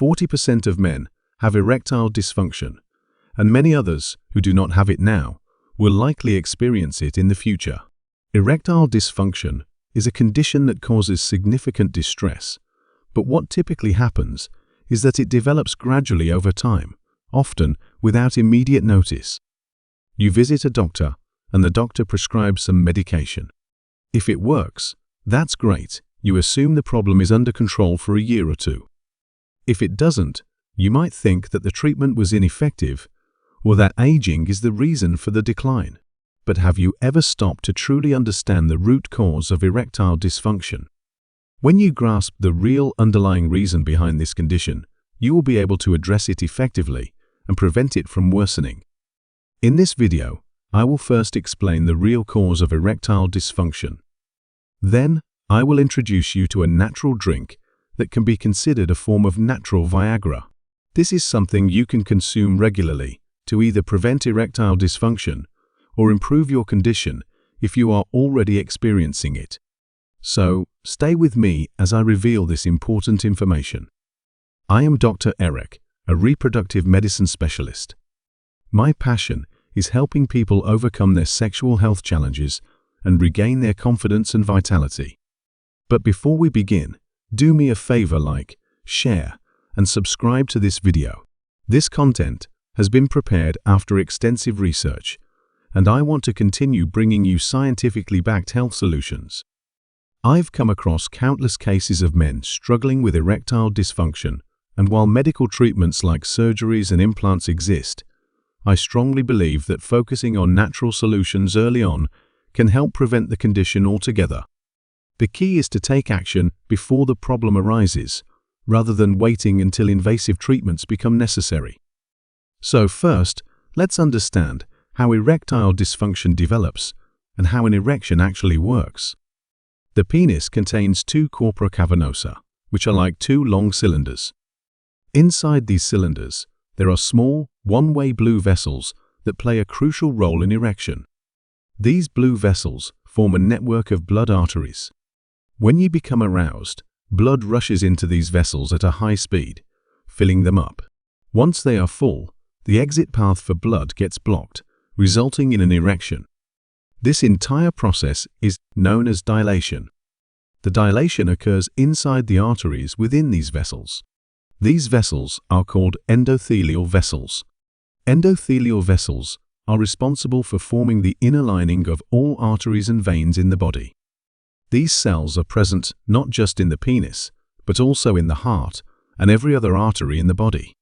40% of men have erectile dysfunction, and many others who do not have it now will likely experience it in the future. Erectile dysfunction is a condition that causes significant distress, but what typically happens is that it develops gradually over time, often without immediate notice. You visit a doctor, and the doctor prescribes some medication. If it works, that's great. You assume the problem is under control for a year or two. If it doesn't, you might think that the treatment was ineffective or that aging is the reason for the decline. But have you ever stopped to truly understand the root cause of erectile dysfunction? When you grasp the real underlying reason behind this condition, you will be able to address it effectively and prevent it from worsening. In this video, I will first explain the real cause of erectile dysfunction. Then, I will introduce you to a natural drink that can be considered a form of natural Viagra. This is something you can consume regularly to either prevent erectile dysfunction or improve your condition if you are already experiencing it. So, stay with me as I reveal this important information. I am Dr. Eric, a reproductive medicine specialist. My passion is helping people overcome their sexual health challenges and regain their confidence and vitality. But before we begin, do me a favor, like, share, and subscribe to this video. This content has been prepared after extensive research, and I want to continue bringing you scientifically backed health solutions. I've come across countless cases of men struggling with erectile dysfunction, and while medical treatments like surgeries and implants exist, I strongly believe that focusing on natural solutions early on can help prevent the condition altogether. The key is to take action before the problem arises, rather than waiting until invasive treatments become necessary. So first, let's understand how erectile dysfunction develops and how an erection actually works. The penis contains two corpora cavernosa, which are like two long cylinders. Inside these cylinders, there are small, one-way blue vessels that play a crucial role in erection. These blue vessels form a network of blood arteries. When you become aroused, blood rushes into these vessels at a high speed, filling them up. Once they are full, the exit path for blood gets blocked, resulting in an erection. This entire process is known as dilation. The dilation occurs inside the arteries within these vessels. These vessels are called endothelial vessels. Endothelial vessels are responsible for forming the inner lining of all arteries and veins in the body. These cells are present not just in the penis, but also in the heart and every other artery in the body.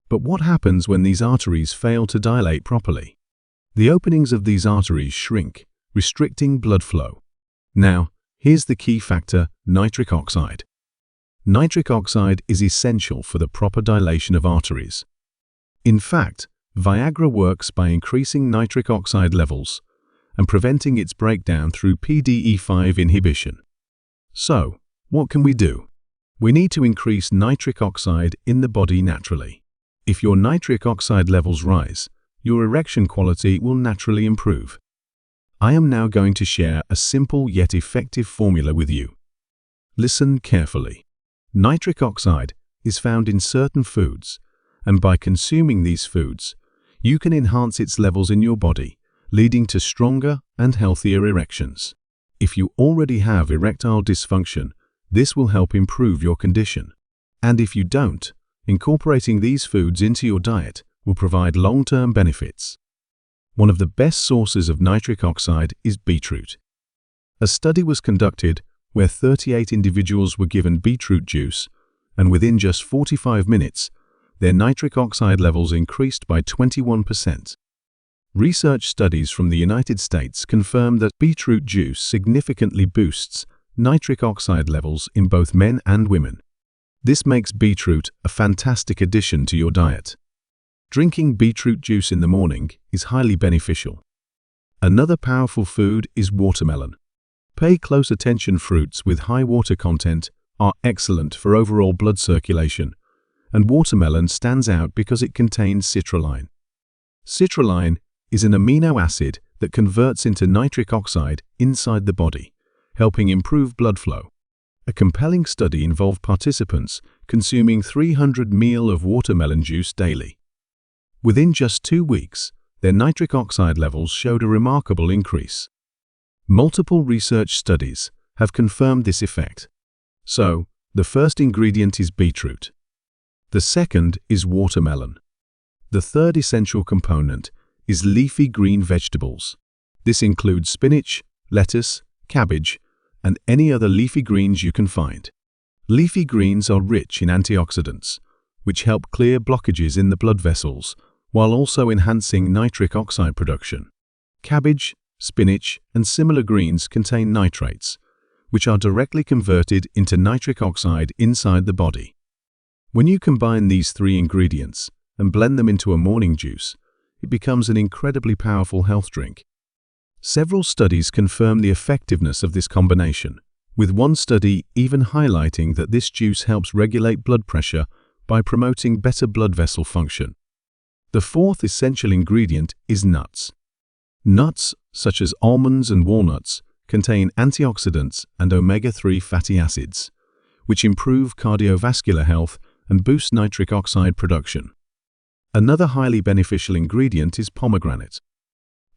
But what happens when these arteries fail to dilate properly? The openings of these arteries shrink, restricting blood flow. Now, here's the key factor: nitric oxide. Nitric oxide is essential for the proper dilation of arteries. In fact, Viagra works by increasing nitric oxide levels and preventing its breakdown through PDE5 inhibition. So, what can we do? We need to increase nitric oxide in the body naturally. If your nitric oxide levels rise, your erection quality will naturally improve. I am now going to share a simple yet effective formula with you. Listen carefully. Nitric oxide is found in certain foods, and by consuming these foods, you can enhance its levels in your body, leading to stronger and healthier erections. If you already have erectile dysfunction, this will help improve your condition. And if you don't, incorporating these foods into your diet will provide long-term benefits. One of the best sources of nitric oxide is beetroot. A study was conducted where 38 individuals were given beetroot juice, and within just 45 minutes, their nitric oxide levels increased by 21%. Research studies from the United States confirm that beetroot juice significantly boosts nitric oxide levels in both men and women. This makes beetroot a fantastic addition to your diet. Drinking beetroot juice in the morning is highly beneficial. Another powerful food is watermelon. Pay close attention. Fruits with high water content are excellent for overall blood circulation, and watermelon stands out because it contains citrulline. Citrulline is an amino acid that converts into nitric oxide inside the body, helping improve blood flow. A compelling study involved participants consuming 300 ml of watermelon juice daily. Within just 2 weeks, their nitric oxide levels showed a remarkable increase. Multiple research studies have confirmed this effect. So, the first ingredient is beetroot. The second is watermelon. The third essential component is leafy green vegetables. This includes spinach, lettuce, cabbage, and any other leafy greens you can find. Leafy greens are rich in antioxidants, which help clear blockages in the blood vessels, while also enhancing nitric oxide production. Cabbage, spinach, and similar greens contain nitrates, which are directly converted into nitric oxide inside the body. When you combine these 3 ingredients and blend them into a morning juice, it becomes an incredibly powerful health drink. Several studies confirm the effectiveness of this combination, with one study even highlighting that this juice helps regulate blood pressure by promoting better blood vessel function. The fourth essential ingredient is nuts. Nuts, such as almonds and walnuts, contain antioxidants and omega-3 fatty acids, which improve cardiovascular health and boost nitric oxide production. Another highly beneficial ingredient is pomegranate.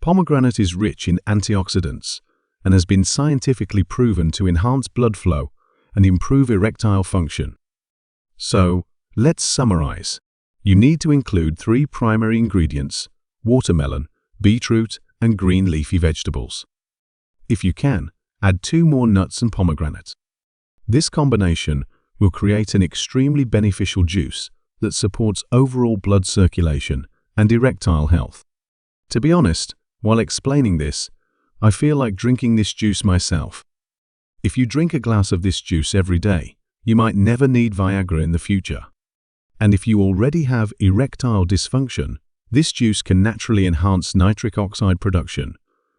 Pomegranate is rich in antioxidants and has been scientifically proven to enhance blood flow and improve erectile function. So, let's summarize. You need to include 3 primary ingredients: watermelon, beetroot, and green leafy vegetables. If you can, add 2 more nuts and pomegranate. This combination will create an extremely beneficial juice that supports overall blood circulation and erectile health. To be honest, while explaining this, I feel like drinking this juice myself. If you drink a glass of this juice every day, you might never need Viagra in the future. And if you already have erectile dysfunction, this juice can naturally enhance nitric oxide production,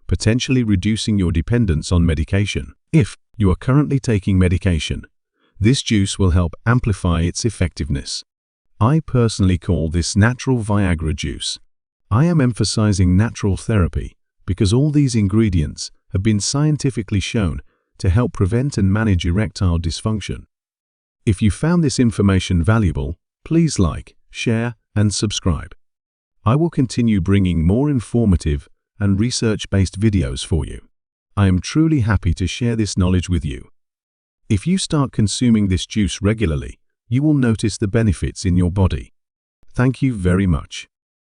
potentially reducing your dependence on medication. If you are currently taking medication, this juice will help amplify its effectiveness. I personally call this natural Viagra juice. I am emphasizing natural therapy because all these ingredients have been scientifically shown to help prevent and manage erectile dysfunction. If you found this information valuable, please like, share, and subscribe. I will continue bringing more informative and research-based videos for you. I am truly happy to share this knowledge with you. If you start consuming this juice regularly, you will notice the benefits in your body. Thank you very much.